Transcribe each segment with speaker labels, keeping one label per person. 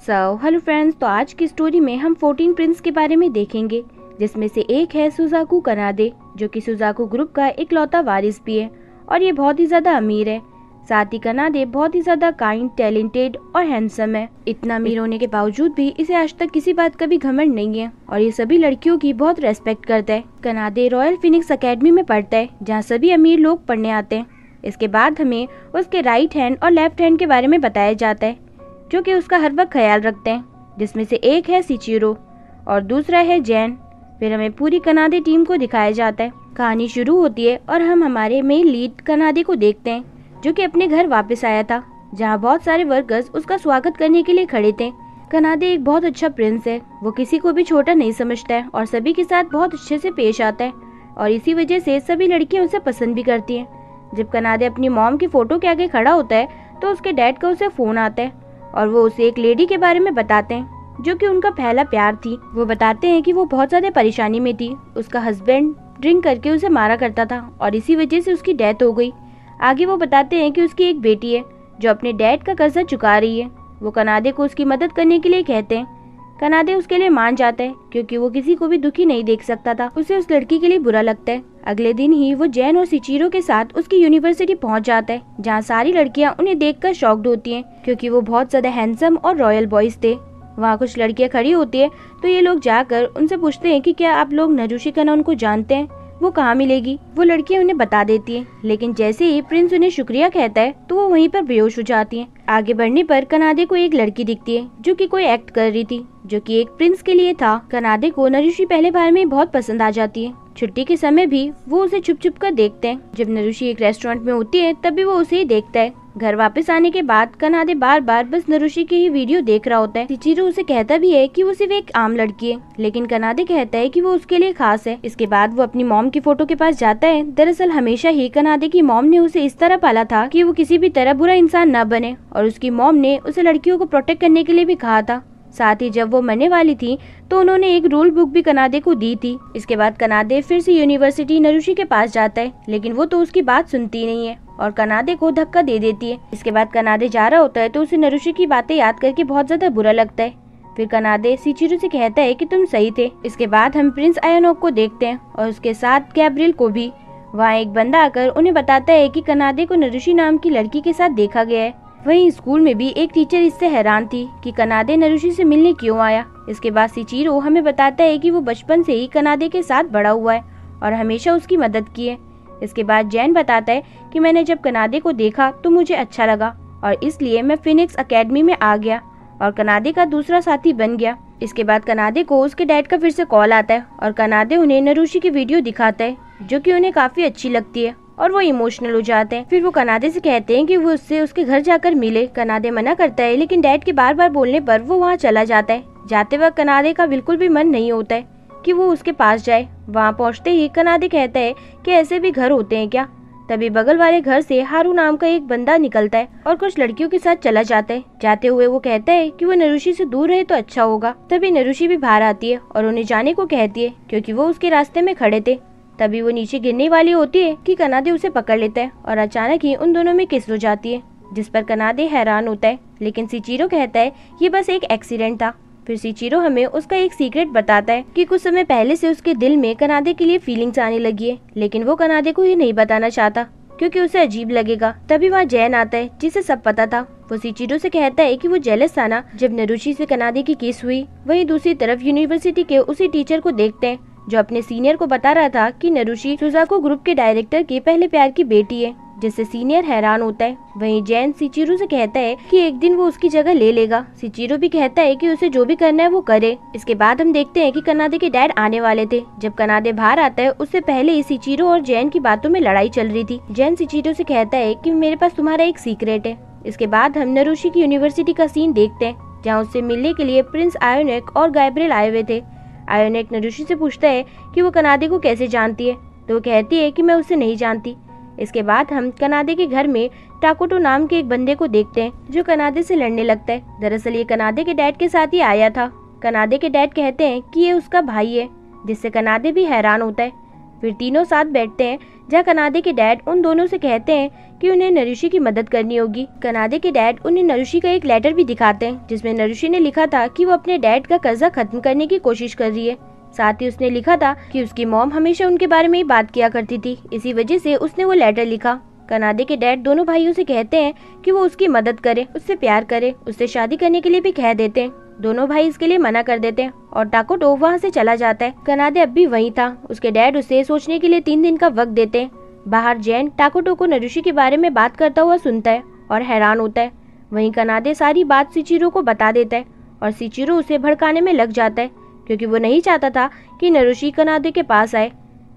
Speaker 1: Hello friends, तो आज की स्टोरी में हम 14 प्रिंस के बारे में देखेंगे, जिसमें से एक है सुजाकू कनादे, जो कि सुजाकू ग्रुप का इकलौता वारिस भी है और ये बहुत ही ज्यादा अमीर है। साथ ही कनादे बहुत ही ज्यादा काइंड, टैलेंटेड और हैंडसम है। इतना अमीर होने के बावजूद भी इसे आज तक किसी बात का भी घमंड नहीं है और ये सभी लड़कियों की बहुत रेस्पेक्ट करता है। कनादे रॉयल फिनिक्स एकेडमी में पढ़ता है, जहाँ सभी अमीर लोग पढ़ने आते हैं। इसके बाद हमें उसके राइट हैंड और लेफ्ट हैंड के बारे में बताया जाता है, जो कि उसका हर वक्त ख्याल रखते हैं, जिसमें से एक है सिचिरो और दूसरा है जैन। फिर हमें पूरी कनादे टीम को दिखाया जाता है। कहानी शुरू होती है और हम हमारे मेन लीड कनादे को देखते हैं, जो कि अपने घर वापस आया था, जहां बहुत सारे वर्कर्स उसका स्वागत करने के लिए खड़े थे। कनादे एक बहुत अच्छा प्रिंस है, वो किसी को भी छोटा नहीं समझता है और सभी के साथ बहुत अच्छे से पेश आता है और इसी वजह से सभी लड़कियां उसे पसंद भी करती हैं। जब कनादे अपनी मॉम की फोटो के आगे खड़ा होता है तो उसके डैड का उसे फोन आता है और वो उसे एक लेडी के बारे में बताते हैं, जो कि उनका पहला प्यार थी। वो बताते हैं कि वो बहुत ज्यादा परेशानी में थी। उसका हस्बैंड ड्रिंक करके उसे मारा करता था और इसी वजह से उसकी डेथ हो गई। आगे वो बताते हैं कि उसकी एक बेटी है जो अपने डैड का कर्जा चुका रही है। वो कनादे को उसकी मदद करने के लिए कहते हैं। कनादे उसके लिए मान जाता है, क्योंकि वो किसी को भी दुखी नहीं देख सकता था। उसे उस लड़की के लिए बुरा लगता है। अगले दिन ही वो जैन और सिचिरो के साथ उसकी यूनिवर्सिटी पहुंच जाता है, जहां सारी लड़कियां उन्हें देखकर शॉक्ड होती हैं, क्योंकि वो बहुत ज्यादा हैंडसम और रॉयल बॉयज थे। वहाँ कुछ लड़कियां खड़ी होती है तो ये लोग जाकर उनसे पूछते हैं कि क्या आप लोग नरुशी कनन को जानते हैं, वो कहाँ मिलेगी। वो लड़कियां उन्हें बता देती हैं, लेकिन जैसे ही प्रिंस उन्हें शुक्रिया कहता है तो वो वहीं पर बेहोश हो जाती हैं। आगे बढ़ने पर कनादे को एक लड़की दिखती है, जो कि कोई एक्ट कर रही थी, जो कि एक प्रिंस के लिए था। कनादे को नरुशी पहले बार में बहुत पसंद आ जाती है। छुट्टी के समय भी वो उसे छुप छुप कर देखते हैं। जब नरुशी एक रेस्टोरेंट में होती है तभी वो उसे ही देखता है। घर वापस आने के बाद कनादे बार बार बस नरुशी की ही वीडियो देख रहा होता है। सिचिरो उसे कहता भी है कि वो सिर्फ एक आम लड़की है, लेकिन कनादे कहता है कि वो उसके लिए खास है। इसके बाद वो अपनी मॉम की फोटो के पास जाता है। दरअसल हमेशा ही कनादे की मॉम ने उसे इस तरह पाला था कि वो किसी भी तरह बुरा इंसान न बने और उसकी मॉम ने उसे लड़कियों को प्रोटेक्ट करने के लिए भी कहा था। साथ ही जब वो मरने वाली थी तो उन्होंने एक रूल बुक भी कनादे को दी थी। इसके बाद कनादे फिर से यूनिवर्सिटी नरुशी के पास जाता है, लेकिन वो तो उसकी बात सुनती नहीं है और कनादे को धक्का दे देती है। इसके बाद कनादे जा रहा होता है तो उसे नरुशी की बातें याद करके बहुत ज्यादा बुरा लगता है। फिर कनादे सिचिरो से कहता है कि तुम सही थे। इसके बाद हम प्रिंस आयोनोक को देखते हैं और उसके साथ गैब्रियल को भी। वहाँ एक बंदा आकर उन्हें बताता है कि कनादे को नरुशी नाम की लड़की के साथ देखा गया है। वहीं स्कूल में भी एक टीचर इससे हैरान थी कि कनादे नरुशी से मिलने क्यों आया। इसके बाद सिचिरो हमें बताता है कि वो बचपन से ही कनादे के साथ बड़ा हुआ है और हमेशा उसकी मदद की है। इसके बाद जैन बताता है कि मैंने जब कनादे को देखा तो मुझे अच्छा लगा और इसलिए मैं फिनिक्स एकेडमी में आ गया और कनादे का दूसरा साथी बन गया। इसके बाद कनादे को उसके डैड का फिर से कॉल आता है और कनादे उन्हें नरुशी की वीडियो दिखाता है, जो कि उन्हें काफी अच्छी लगती है और वो इमोशनल हो जाते हैं। फिर वो कनादे से कहते हैं कि वो उससे उसके घर जाकर मिले। कनादे मना करता है, लेकिन डैड के बार बार बोलने पर वो वहाँ चला जाता है। जाते वक्त कनादे का बिल्कुल भी मन नहीं होता है कि वो उसके पास जाए। वहाँ पहुँचते ही कनादे कहता है कि ऐसे भी घर होते हैं क्या। तभी बगल वाले घर से हारू नाम का एक बंदा निकलता है और कुछ लड़कियों के साथ चला जाता है। जाते हुए वो कहता है कि वो नरुशी से दूर रहे तो अच्छा होगा। तभी नरुशी भी बाहर आती है और उन्हें जाने को कहती है, क्योंकि वो उसके रास्ते में खड़े थे। तभी वो नीचे गिरने वाली होती है कि कनादे उसे पकड़ लेता है और अचानक ही उन दोनों में किस हो जाती है, जिस पर कनादे हैरान होता है, लेकिन सिचिरो कहता है ये बस एक एक्सीडेंट था। फिर सिचिरो हमें उसका एक सीक्रेट बताता है कि कुछ समय पहले से उसके दिल में कनादे के लिए फीलिंग्स आने लगी है, लेकिन वो कनादे को ये नहीं बताना चाहता क्योंकि उसे अजीब लगेगा। तभी वहाँ जैन आता है, जिसे सब पता था। वो सिचिरो से कहता है कि वो जेलस था ना जब नरुशी से कनादे की किस हुई। वहीं दूसरी तरफ यूनिवर्सिटी के उसी टीचर को देखते हैं, जो अपने सीनियर को बता रहा था कि नरुशी सुजाकू ग्रुप के डायरेक्टर के पहले प्यार की बेटी है, जिससे सीनियर हैरान होता है। वहीं जैन सिचिरो से कहता है कि एक दिन वो उसकी जगह ले लेगा। सिचिरो भी कहता है कि उसे जो भी करना है वो करे। इसके बाद हम देखते हैं कि कनादे के डैड आने वाले थे। जब कनादे बाहर आता है उससे पहले ही सिचिरो और जैन की बातों में लड़ाई चल रही थी। जैन सिचिरो से कहता है कि मेरे पास तुम्हारा एक सीक्रेट है। इसके बाद हम नरुशी की यूनिवर्सिटी का सीन देखते हैं, जहाँ उससे मिलने के लिए प्रिंस आयोनेक और गैब्रियल आए हुए थे। आयोनेक नरुशी से पूछता है कि वो कनादे को कैसे जानती है, तो वो कहती है कि मैं उसे नहीं जानती। इसके बाद हम कनादे के घर में टाकोटो नाम के एक बंदे को देखते हैं, जो कनादे से लड़ने लगता है। दरअसल ये कनादे के डैड के साथ ही आया था। कनादे के डैड कहते हैं कि ये उसका भाई है, जिससे कनादे भी हैरान होता है। फिर तीनों साथ बैठते हैं, जहाँ कनादे के डैड उन दोनों से कहते हैं कि उन्हें नरुषि की मदद करनी होगी। कनादे के डैड उन्हें नरुषि का एक लेटर भी दिखाते हैं जिसमें नरुषि ने लिखा था कि वो अपने डैड का कर्जा खत्म करने की कोशिश कर रही है। साथ ही उसने लिखा था कि उसकी मॉम हमेशा उनके बारे में ही बात किया करती थी, इसी वजह से उसने वो लेटर लिखा। कनादे के डैड दोनों भाइयों से कहते हैं कि वो उसकी मदद करे, उससे प्यार करे, उससे शादी करने के लिए भी कह देते हैं। दोनों भाई इसके लिए मना कर देते हैं और टाकोटो वहाँ से चला जाता है। कनादे अब भी वहीं था। उसके डैड उसे सोचने के लिए 3 दिन का वक्त देते हैं। बाहर जैन टाकोटो को नरुषि के बारे में बात करता हुआ सुनता है और हैरान होता है। वहीं कनादे सारी बात सिचिरो को बता देता है और सिचिरो उसे भड़काने में लग जाता है क्योंकि वो नहीं चाहता था कि नरुषि कनादे के पास आए।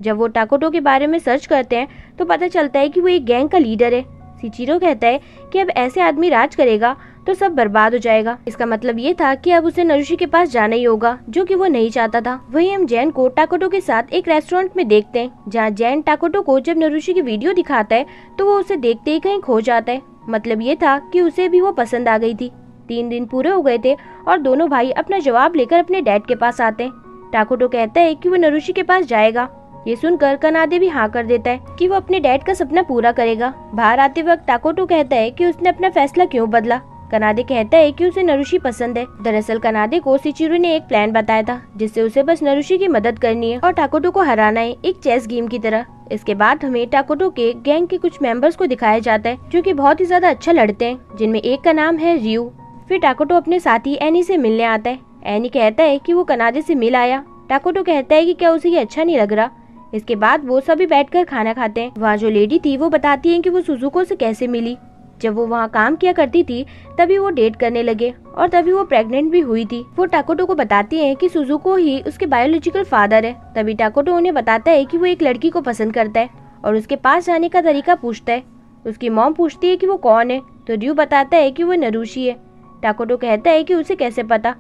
Speaker 1: जब वो टाकोटो के बारे में सर्च करते हैं तो पता चलता है कि वो एक गैंग का लीडर है। सिचिरो कहता है कि अब ऐसे आदमी राज करेगा तो सब बर्बाद हो जाएगा। इसका मतलब ये था कि अब उसे नरुषि के पास जाना ही होगा, जो कि वो नहीं चाहता था। वहीं हम जैन को टाकोटो के साथ एक रेस्टोरेंट में देखते हैं, जहाँ जैन टाकोटो को जब नरुषि की वीडियो दिखाता है तो वो उसे देखते ही कहीं खो जाता है। मतलब ये था कि उसे भी वो पसंद आ गई थी। 3 दिन पूरे हो गए थे और दोनों भाई अपना जवाब लेकर अपने डैड के पास आते हैं। टाकोटो कहता है कि वो नरुषि के पास जाएगा। ये सुनकर कनादे भी हाँ कर देता है कि वो अपने डैड का सपना पूरा करेगा। बाहर आते वक्त टाकोटो कहता है कि उसने अपना फैसला क्यों बदला। कनादे कहता है कि उसे नरुषि पसंद है। दरअसल कनादे को सिचिरो ने एक प्लान बताया था जिससे उसे बस नरुषि की मदद करनी है और टाकोटो को हराना है, एक चेस गेम की तरह। इसके बाद हमें टाकोटो के गैंग के कुछ मेंबर्स को दिखाया जाता है जो कि बहुत ही ज्यादा अच्छा लड़ते हैं, जिनमें एक का नाम है रियू। फिर टाकोटो अपने साथी एनी से मिलने आता है। एनी कहता है कि वो कनादे से मिल आया। टाकोटो कहता है कि क्या उसे ये अच्छा नहीं लग रहा। इसके बाद वो सभी बैठकर खाना खाते हैं। वहाँ जो लेडी थी वो बताती है कि वो सुजुको से कैसे मिली। जब वो वहाँ काम किया करती थी तभी वो डेट करने लगे और तभी वो प्रेग्नेंट भी हुई थी। वो टाकोटो को बताती है कि सुजुको ही उसके बायोलॉजिकल फादर है। तभी टाकोटो उन्हें बताता है कि वो एक लड़की को पसंद करता है और उसके पास जाने का तरीका पूछता है। उसकी मॉम पूछती है कि वो कौन है तो रियू बताता है कि वो नरुषि है। टाकोटो कहता है कि उसे कैसे पता।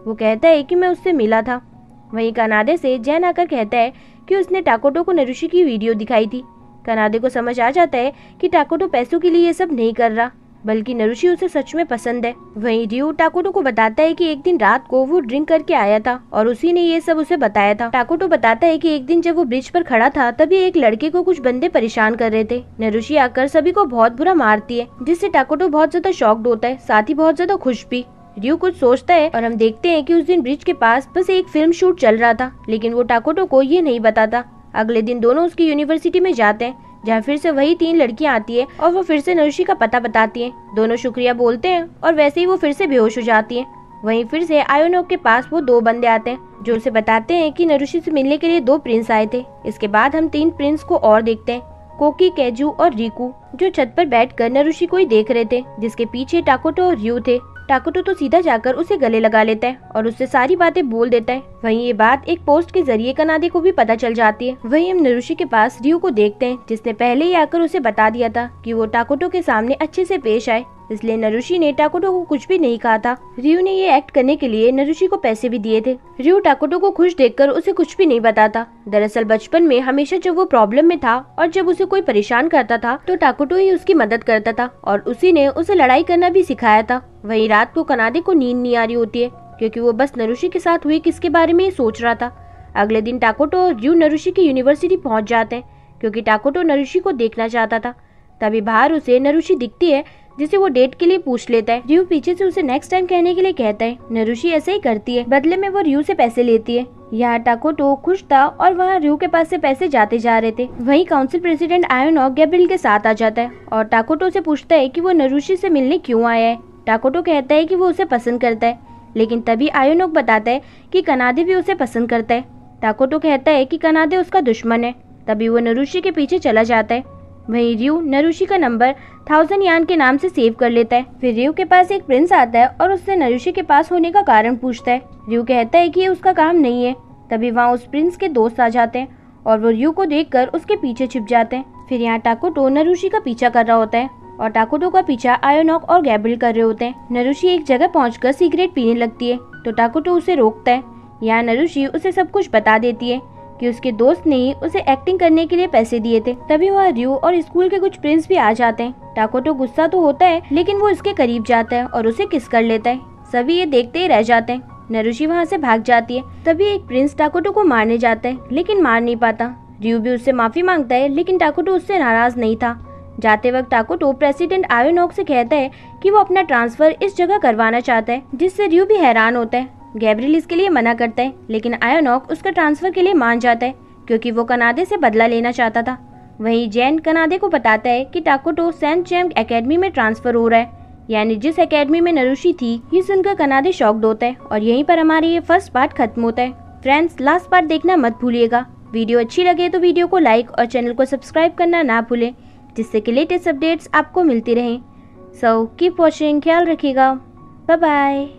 Speaker 1: वो कहता है कि मैं उससे मिला था। वहीं कनाडे से जैन आकर कहता है कि उसने टाकोटो को नरुषि की वीडियो दिखाई थी। कनाडे को समझ आ जाता है कि टाकोटो पैसों के लिए ये सब नहीं कर रहा, बल्कि नरुषि उसे सच में पसंद है। वहीं रियू टाकोटो को बताता है कि एक दिन रात को वो ड्रिंक करके आया था और उसी ने ये सब उसे बताया था। टाकोटो बताता है कि एक दिन जब वो ब्रिज पर खड़ा था तभी एक लड़के को कुछ बंदे परेशान कर रहे थे। नरुषि आकर सभी को बहुत बुरा मारती है, जिससे टाकोटो बहुत ज्यादा शॉक्ड होता है, साथ ही बहुत ज्यादा खुश भी। रियू कुछ सोचता है और हम देखते हैं कि उस दिन ब्रिज के पास बस एक फिल्म शूट चल रहा था, लेकिन वो टाकोटो को ये नहीं बताता। अगले दिन दोनों उसकी यूनिवर्सिटी में जाते हैं, जहाँ फिर से वही 3 लड़कियां आती है और वो फिर से नरुषि का पता बताती हैं। दोनों शुक्रिया बोलते हैं और वैसे ही वो फिर से बेहोश हो जाती हैं। वहीं फिर से आयोनोक के पास वो 2 बंदे आते हैं जो उसे बताते हैं कि नरुषि से मिलने के लिए 2 प्रिंस आए थे। इसके बाद हम 3 प्रिंस को और देखते हैं, कोकी, केजू और रिकू, जो छत पर बैठकर नरुषि को ही देख रहे थे, जिसके पीछे टाकोटो और रियू थे। टाकोटो तो सीधा जाकर उसे गले लगा लेता है और उससे सारी बातें बोल देता है। वहीं ये बात एक पोस्ट के जरिए कनाडे को भी पता चल जाती है। वहीं हम नरुषि के पास रियू को देखते हैं, जिसने पहले ही आकर उसे बता दिया था कि वो टाकोटो के सामने अच्छे से पेश आए, इसलिए नरुषि ने टाकोटो को कुछ भी नहीं कहा था। रियू ने ये एक्ट करने के लिए नरुषि को पैसे भी दिए थे। रियू टाकोटो को खुश देखकर उसे कुछ भी नहीं बताता। दरअसल बचपन में हमेशा जब वो प्रॉब्लम में था और जब उसे कोई परेशान करता था तो टाकोटो ही उसकी मदद करता था और उसी ने उसे लड़ाई करना भी सिखाया था। वहीं रात को कनाडे को नींद नहीं आ रही होती है, क्योंकि वो बस नरुषि के साथ हुई किसके बारे में ही सोच रहा था। अगले दिन टाकोटो और रियू नरुषि की यूनिवर्सिटी पहुंच जाते हैं, क्योंकि टाकोटो नरुषि को देखना चाहता था। तभी बाहर उसे नरुषि दिखती है, जिसे वो डेट के लिए पूछ लेता है। रियू पीछे से उसे नेक्स्ट टाइम कहने के लिए कहता है। नरुषि ऐसे ही करती है, बदले में वो रियू से पैसे लेती है। यहाँ टाकोटो खुश था और वहाँ रियू के पास से पैसे जाते जा रहे थे। वहीं काउंसिल प्रेसिडेंट आयोनोक गैब्रिएल के साथ आ जाता है और टाकोटो से पूछता है कि वो नरुषि से मिलने क्यों आया है। टाकोटो कहता है कि वो उसे पसंद करता है, लेकिन तभी आयोनोक बताता है कि कनाडे भी उसे पसंद करता है। टाकोटो कहता है कि कनाडे उसका दुश्मन है। तभी वो नरुषि के पीछे चला जाता है। वहीं रियू नरुषि का नंबर 1000 यान के नाम से सेव कर लेता है। फिर रियू के पास एक प्रिंस आता है और उससे नरुषि के पास होने का कारण पूछता है। रियू कहता है कि ये उसका काम नहीं है। तभी वहाँ उस प्रिंस के दोस्त आ जाते हैं और वो रियू को देखकर उसके पीछे छिप जाते हैं। फिर यहाँ टाकोटो नरुषि का पीछा कर रहा होता है और टाकोटो का पीछा आयोनोक और गैब्रिएल कर रहे होते हैं। नरुषि एक जगह पहुंचकर सिगरेट पीने लगती है तो टाकोटो उसे रोकता है। यहाँ नरुषि उसे सब कुछ बता देती है कि उसके दोस्त ने ही उसे एक्टिंग करने के लिए पैसे दिए थे। तभी वहाँ रियू और स्कूल के कुछ प्रिंस भी आ जाते हैं। टाकोटो गुस्सा तो होता है, लेकिन वो इसके करीब जाता है और उसे किस कर लेता है। सभी ये देखते ही रह जाते हैं। नरुषि वहाँ से भाग जाती है। तभी एक प्रिंस टाकोटो को मारने जाता है, लेकिन मार नहीं पाता। रयू भी उससे माफी मांगता है, लेकिन टाकुटो उससे नाराज नहीं था। जाते वक्त टाकुटो प्रेसिडेंट आयोनोक से कहता है कि वो अपना ट्रांसफर इस जगह करवाना चाहता है, जिससे रयू भी हैरान होता है। गैब्रियल इसके लिए मना करता है, लेकिन आयोनोक उसका ट्रांसफर के लिए मान जाता है क्योंकि वो कनाडे से बदला लेना चाहता था। वहीं जैन कनाडे को बताता है कि टाकुटो सेंट जेम्स एकेडमी में ट्रांसफर हो रहा है, यानी जिस एकेडमी में नरुशी थी। ये सुनकर कनाडे शॉक्ड होता है और यहीं पर हमारी ये फर्स्ट पार्ट खत्म होता है। फ्रेंड्स, लास्ट पार्ट देखना मत भूलिएगा। वीडियो अच्छी लगे तो वीडियो को लाइक और चैनल को सब्सक्राइब करना ना भूलें, जिससे कि लेटेस्ट अपडेट्स आपको मिलती रहें। सो कीप वॉचिंग, ख्याल रखिएगा, बाय बाय।